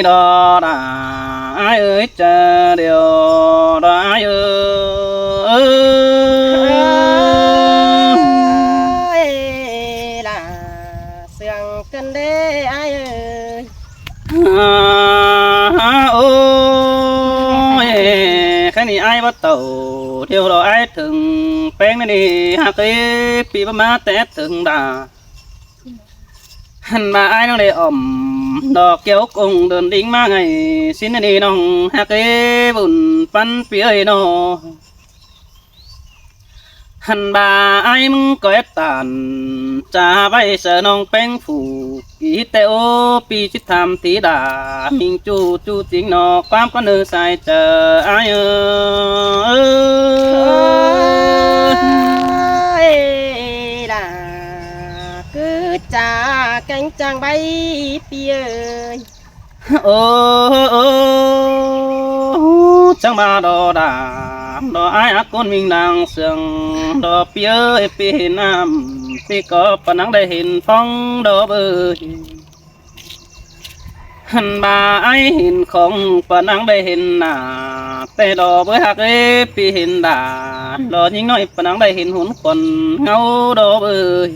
đó đã ai ơi chờ điều đó ai ơi ơi là sương cơn đê ai ơi ôi cái này ai bắt tàu điều đó ai thường bén này đi hạt cái bị bám má té thường đà hắn mà ai nó để ẩm đò kéo cùng đơn đính má ngày xin đi nong hạt cái bùn pan phía nó hắn bà ai mừng có ép tàn cha bay sợ nong bén phủ ý teo pi chít tham tí đà mình chu chu tiếng nó quam con nơi sai chờ ai ơi là cứ trả cánh trăng bay pi ơi chẳng mà đò đà đò ai con mình đang sương đò pi ơi pi nam pi có phần nắng để hình phong đò bơi hắn bà ai hình không phần nắng để hình nà tê đò với hạt ê pi hình đà đò những nói phần nắng để hình hốn còn ngâu đò bơi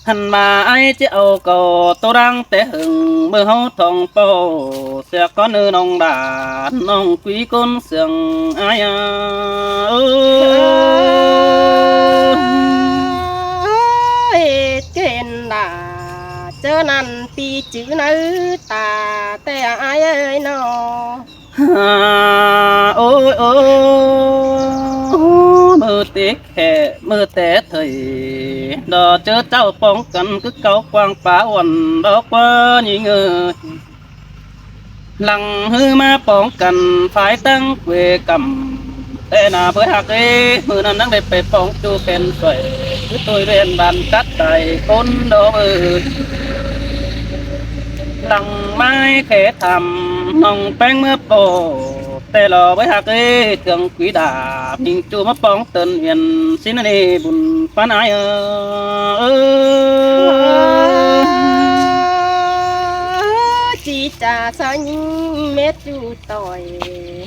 hắn mà ai chế âu cầu tôi đang té hừng mưa hấu thòng po sẽ có nơi nông đà nông quý côn sương ai ơi trên là chớ năn pi chữ nữ ta té ai ơi nó ôi ôi mưa tiếc hè mưa té thời đò chớ cháu bóng cắn cứ cao quang phá quần đó quá nhỉ ngờ lăng hư ma bóng cắn phải tăng quê cầm tê nà với hạt ê mưa nằm đang đẹp bề bóng chu khen xuể cứ tôi bên bàn cắt tài côn đó ơi lăng mai khẽ thầm nòng bánh mưa bồ tê lò với hạt ê thường quý đà mình chu mất bóng tân hiền xin đi bùn phán ai chỉ trả xanh mét chú tỏi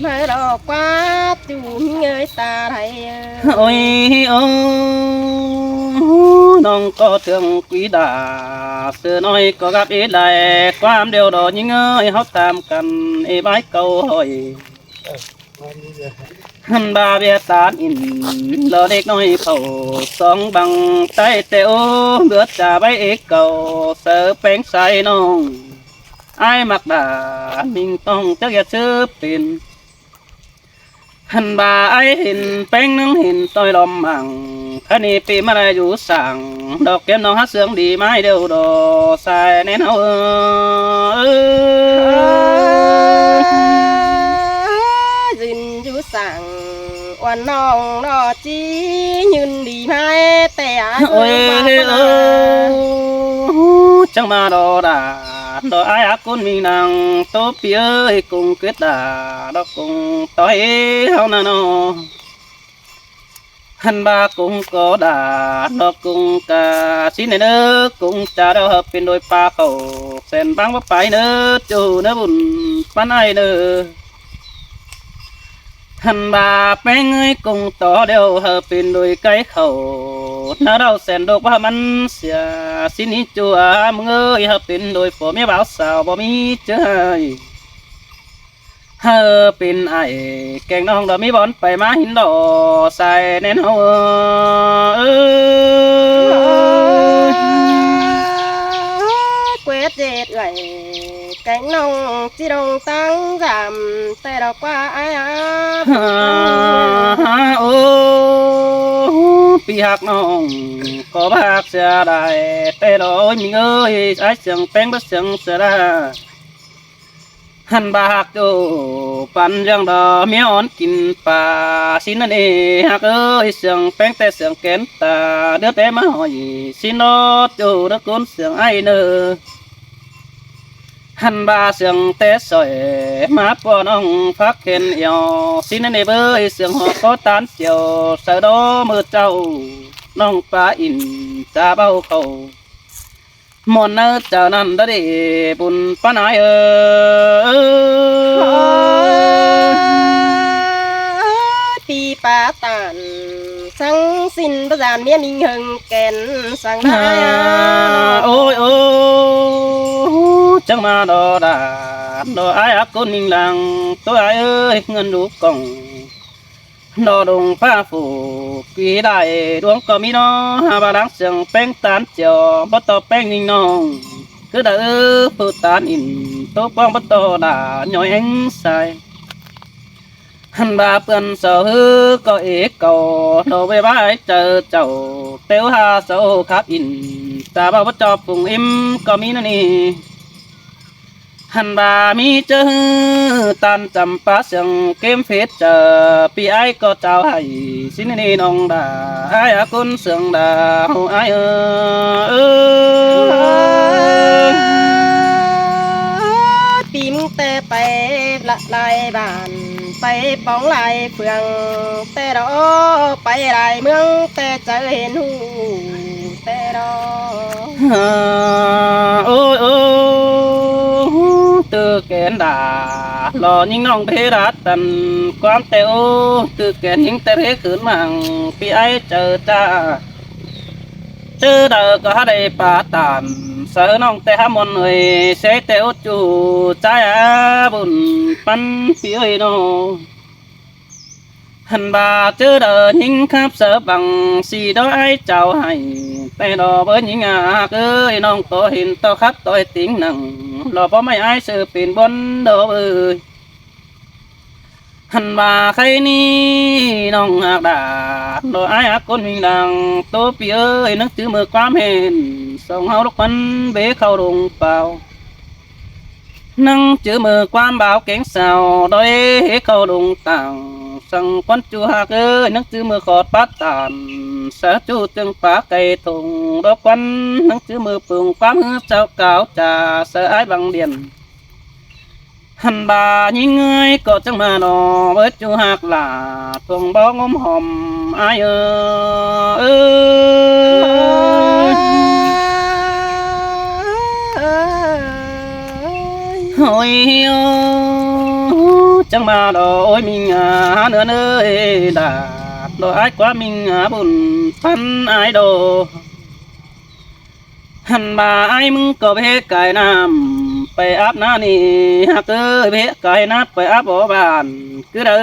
mới đò quá chú người ta thấy ôi ô nông có thường quý đà xưa nói có gặp ý lại quan điều đó những ơi hót tham cần ý bái câu hỏi hắn ba bia tán in lỡ đếch nói khẩu song bằng tay teo bước trà bay ý cầu sợ bén say nông ai mặc đà mình tông tức giật chớp tiền hắn bà ai hình bén nâng hình tôi lòm mảng khăn đi pi mà lại rủ sảng đọc kiếm nó hát sướng đi mãi đều đồ sai nên hậu dình chú sảng oan nong nó chỉ nhìn đi mai tè ôi chẳng mà đồ đà đồ ai ác con mình nàng tốt bia ơi cùng quyết đà đó cùng tối hao nà nó hắn ba cũng có đà đó cùng cả xin này nữa cùng cha đó hợp bên đôi pa khẩu sen băng bắp phải nữa chú nữa buồn bán ai nữa hắn bà bé ơi cùng tỏ đều hợp bên đôi cái khẩu nó đâu sen đục ba mắn xia xin ý chúa mừng ơi hợp bên đôi phổ mía báo sao bỏ mi chơi hợp bên ai kẹng non đó mi bón phải má hin đỏ xài nên hậu quét dệt gậy cánh nông chỉ đồng tăng giảm tay đọc qua ai ô pi hạc nong có bạc xe đại tê đôi mình ơi ai sừng bén bất sừng xe ra hắn bạc đồ pan răng đò mía on kín pa xin anh đi hạc ơi sừng bén tê sừng kén ta đứa té má hỏi xin nó chỗ đứa con sừng ai nữa hắn ba sương té sỏi má po nong phát khen eo xin anh ơi sương họ có tán chiều sau đó mưa trâu nong pa in cha bao khẩu มอนเนอเจ้านั้นได้บุญปานายปีปาตันสังสินประจานเมียนิ่งหึงแก่นสังได้โอ้ยโอ้จังมาดอดาดอไอ้อักคนนิ่งหลังตัวไอ้เอ้ยเงินดูกล่องดอดงฟ้าฝูกีได้ดวงก็มีน้อหาบาลังเสียงแป้งตานเจียวบ่ต่อแป้งนิ่งน้องคือได้ผู้ตานอินโตป้องบ่ต่อดาหน่อยเอ็งใส่หันบาเปื่อนเสาฮือก็เอกเก่าโดไปบ้ายเจอเจ้าเตียวหาเสาขับอินตาบ่าวจอบปุ่งอิ่มก็มีนั่นนี่หันบามีเจอตันจำปาเสียงเกมเฟสเจอปีไอก็เจ้าให้สินนี่น้องดาไอ้อาคุณเสียงดาหูไอปีมแต่ไปละลายบ้านไปป้องลายเฟืองแต่รอไปลายเมืองแต่เจอเห็นหูแต่รอโอ้ยโอ้ตือแกนดาหล่อยิ่งน้องเพรัดตันความแต่โอ้ตือแกนยิ่งแต่เพขืนมังปีไอเจอจ้าเจอเด้อก็ได้ปาตานเสือน้องแต่หามนเอ้ยเสแต่อดจูใจบุญปันปีเอ้ยโนหันบาเจอเด้อยิ่งครับเสือบังสีดอกไอเจ้าให้แต่ดอกเบิ้ลยิ่งเอ้ยน้องโตเห็นโตครับโตติงหนังรอพอไม่ไอเสือเป็นบนดอกเอ้ยหันบาใครนี่น้องหักดาดอกไอหักคนวิ่งดังโตปีเอ้ยนึกถึงเมื่อความเห็นส่งเฮาลูกมันเบเข้าลงเปล่านั่งเจอมือความบ่าวเก่งสาวโดยเข้าลงต่างสั่งควันจูหักเอ้ยนึกจื้อมือขอดปัดตานสะจูจึงปาไก่ทงดอกควันนึกจื้อมือปึงความหื้อเจ้าเก่าจ่าเสอไอ้บังเดียนหันบายิงเอ้ยก็จังมาหนอเบิดจูหักหลาทวงบ้องมหอมไอ้เอ้โอ้ยจังมาดอยมิงเนื้อเนื้อดาดอยกว่ามิงบุญพันไอโดหันบาไอมึงก็เพกายน้ำไปอาบน้ำนี่ฮักเอ้ยเพกายน้ำไปอาบบ่บานคือเด้อ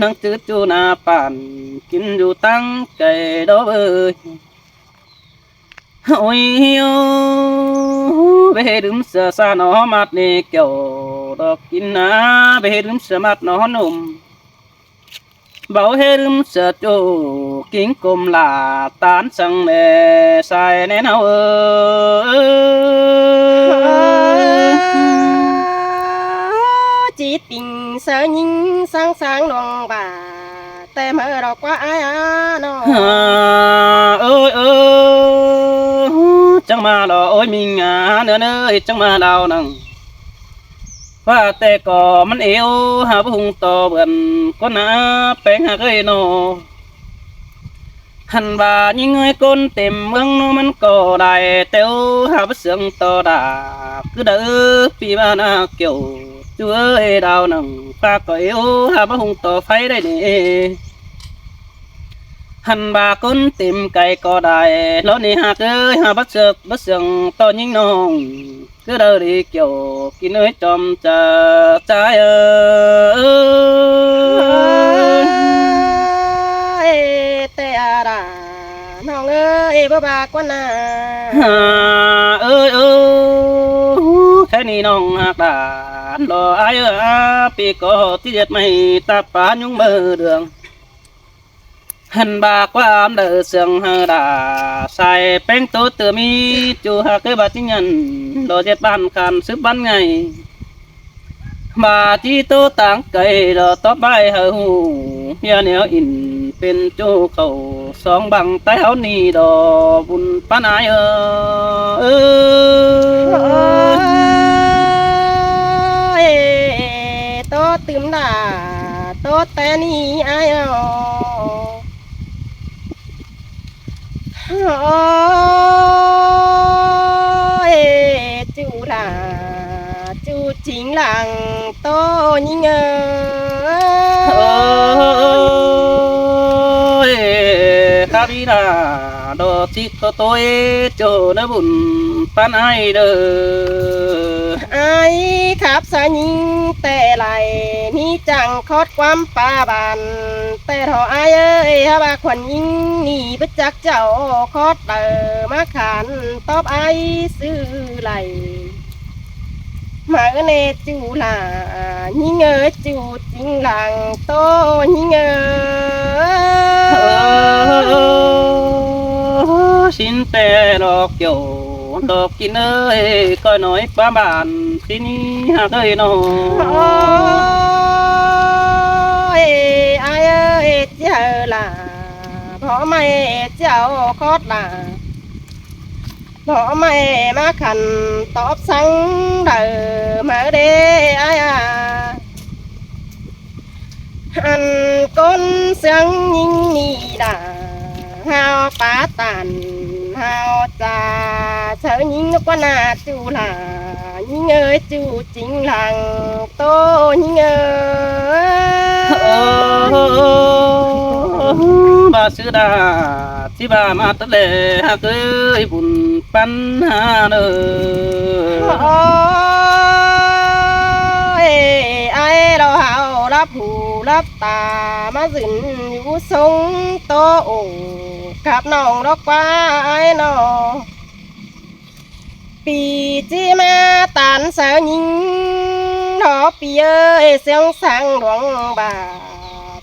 นังจืดจูนาปานกินอยู่ตั้งใจดอเอ้ยโอ้ยเบดึมเสือซาหนอมัดนี่เกี่ยวดอกกินนะเบดึมเสือมัดหนอนุ่มเบาเฮดึมเสือโจกิ้งกลมลาตานสังแม่ใส่แน่นเอาจีติงเสือยิงสังสังดวงบ่าแต่เมื่อเรากว่าไอ้น้องจังมาดอโอ้ยมิงเนื้อเนื้อจังมาดาวนังว่าแต่ก็มันเอวหาพุงโตเบิ่นก็น่าแปลงหาเคยโนหันบายิงเอ้ยก้นเต็มเมืองโนมันก็ได้เตียวหาเสียงโตดาคือเด้อปีบ้านาเกี่ยวช่วยดาวนังป้าก็เอวหาพุงโตไฟได้นี่หันบาคนเต็มไก่ก็ได้แล้วนี่หากเอ้ยหาบัดเสืองตอนยิงน้องคือเดินดีเกี่ยวกินเอ้ยจอมจะใจแต่อะไรน้องเอ้ยบ่บากว่านาแค่นี้น้องหักดารอไอ้ปีก็ที่เด็ดไม่ตาปายุ่งเบอเดืองหันบาความเดือเสียงหาดาใส่แป้งตัวเตือมีจูหักเคยบาดจิ้งยันโดเจ็ดบ้านคันซื้อบ้านไงบาจีโตต่างไก่ดอต่อไปเฮาเฮียเหนียวอินเป็นจูเขาสองบังใต้เฮานี่ดอบุญปานายโตตื่มดาโตแต่นี่ไอ้โอ้ย จูจิงหลังโตยิ่งเอ๋ยข้าบิดาดอจิตโตเอโจนบุญปันไอเด้อ ไอ้ขับสายิงแต่ไหลนี่จังคอดความป่าบานแต่ทอไอ้เอ้ยฮะบาขวัญยิงนี่ประจักเจ้าคอดเตอมาขานตอบไอ้ซื้อไหลมาเนจูหลายิงเอ๋จูจิงหลังโตยิงเอ๋ xin tè đọc kiểu đọc kín ơi coi nói ba bạn xin hạ ơi nó ไอ้เอ้ยเจ้าล่ะพ่อไม่เจ้าคอดล่ะพ่อไม่มาขันตอบสั่งเด้อมาเด้ไอ้หันก้นเสียงยิงนี่ด่าฮาวป้าตันฮาวจ่าเธอยิงนกว่านาจูหลายิงเอ้ยจูจริงหลังโตยิงเอ้ย bà sư đà thì bà mà tất lệ hạ cưới bùn pan hà nơ โอ้ยไอ้เราเฮารับหูรับตามาสินอยู่ทรงโตโอ้กับน้องดอกฟ้าไอ้น้องปีจีมาตานสาวยิงทอปีเอ้ยเสียงสังดวงบา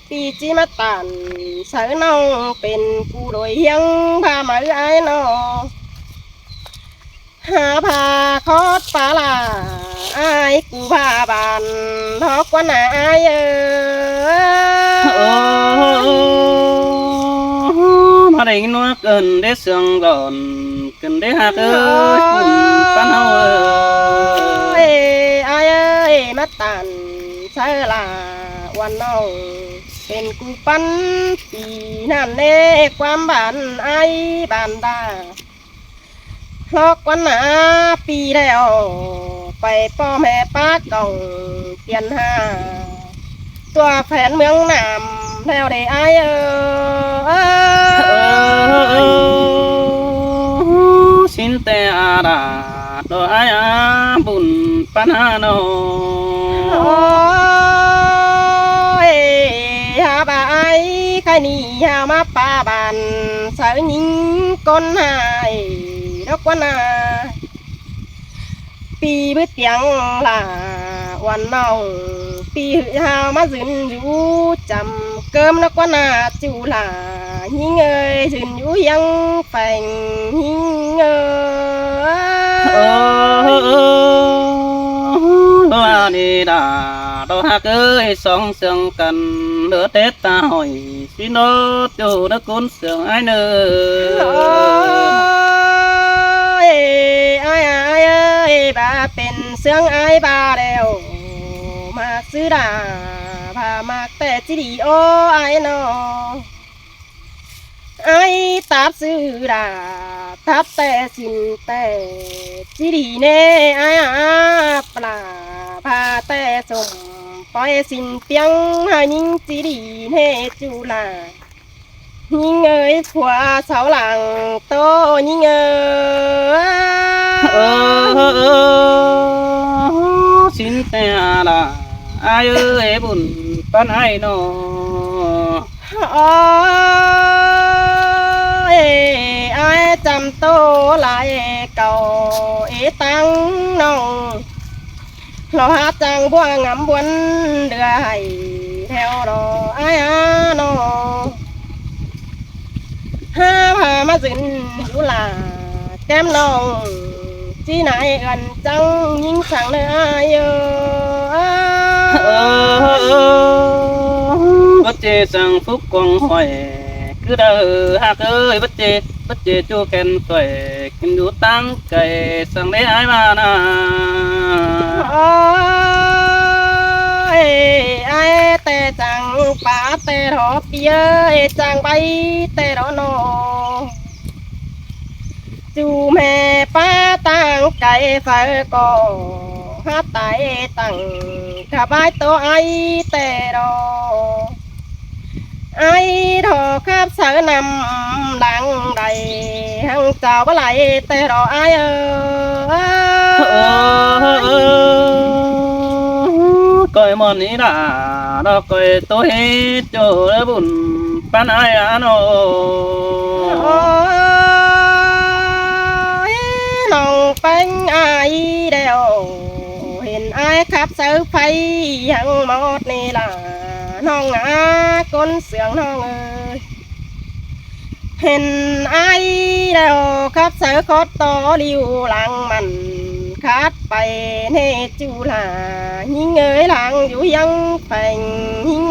ปีจีมาตานสาวน้องเป็นผู้โดยเฮียงพามาไอ้น้องหาผ้าคอดปลาลาไอ้กูผ้าบานทอกว่าหนาไอ้เอ้ย mà đây nó cần để sương gòn cần để hạ cưới bùn pan hao เอ้ยไอ้เอ้ยมาตันใช่ละวันน้องเป็นกูปันปีนั่นเน่ความบานไอ้บานดาลอกวันหนาปีแล้วไปป้อแม่ป้ากล่องเปลี่ยนหาตัวแฟนเมืองนามแล้วได้ไอ้เอ้ย xin te à đà đồ ai à bùn pan hà nô โอ้ยหาบ่ายใครนี่หามาป่าบานสาวหญิงก้นหายดอกว่านาปีบื้อเตียงล่ะวันน้องปีหามาสินอยู่จำเกิมดอกว่านาจูล่ะยิงเอ้ยสินอยู่ยังแฝงยิงเอ้ย đi đà đồ hạ ơi song sương cần nửa tết ta hỏi xin nó chủ nó cún sương ai nơ โอ้ยไอ้เอ้ยบาเป็นเสียงไอ้บาแล้วมาซื้อดาพามากแต่จีดีโอไอ้นอไอ้ตับซื้อดาทับแต่สินแต่จีดีเน่ไอ้ปลาพาแต่สมปล่อยสินเปียงหายิงจีดีเน่จูลา ยิงเอ้ยผัวเสาหลังโตยิงเอ้ย xin te là ai ơi bùn pan ai nó โอ้ยไอ้จำโตหลายเก่าเอตังน้องเราหาจังบัวงำบวนเดือยแถวรอไอ้น้องห้าพามาสินอยู่ลาแก้มน้องจีไหนกันจังยิงสั่งเลยอายbất chê sang phúc quang hoài cứ đờ hạ ơi bất chê chu khen tuệ kim đu tăng cày sang lấy ai mà na โอ้ยไอ้แต่จังป่าแต่รอเปียจังใบแต่รอโน จูแม่ป้าตั้งใจเฝ้าก็หาไตตั้งขบายตัวไอแต่รอไอรอครับเสือนำดังใดหังเจ้าบ่ไหลแต่รอไอcoi mòn ní đã đó coi tôi hết chỗ buồn pan ai ăn ô โอ้ยน้องเป็นไอเดียวเห็นไอขับเสือไฟยังหมดนี่ล่ะน้องอาก้นเสียงน้องเอ้ยเห็นไอเดียวขับเสือคดต่อริ้วหลังมันคัดไปเนจูลาหิงเอ้ยหลังอยู่ยังแฝงหิง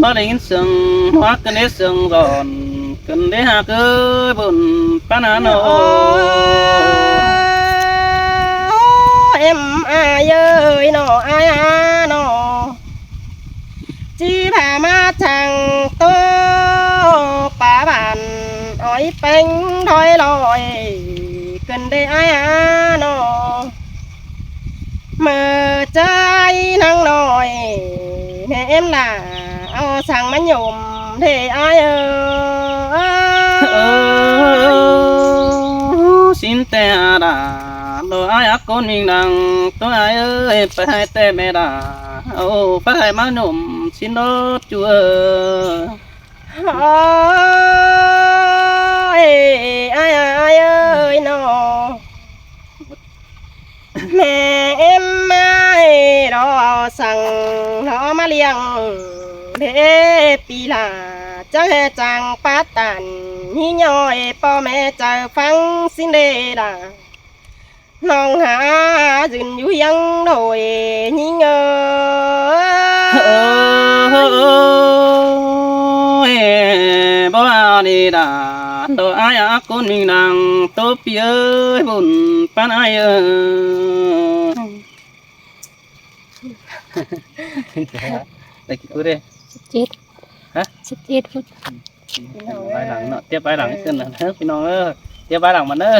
nó đến sừng hoa cần đến sừng giòn cần đến hạ cơ buồn pan ăn ô em ai ơi nó ai à nó chỉ bà ma chẳng tô bà bàn ôi bánh thôi lòi cần để ai à nó mờ trái nắng nổi mẹ em là ao sang má nhổm để ai xin te đã đồ ai ác con mình nàng tôi ai ơi phải hai te mẹ đã ô phải hai má nhổm xin đốt chúa ai ơi nó mẹ em ai đó sang nó má liang để pi là chẳng hề chẳng phát tàn hi nhoi po mẹ chờ phăng xin đề là non hạ dừng vui dân đồi hi bố đi đã đồ ai ác con mình nàng tốt ơi buồn pan ai ơi đây cứ đi 17 ฮะ 17 phút ไปหลังเนาะเตี้ยไปหลังขึ้นนะเฮ้ยพี่น้องเออเตี้ยไปหลังมันเนอะ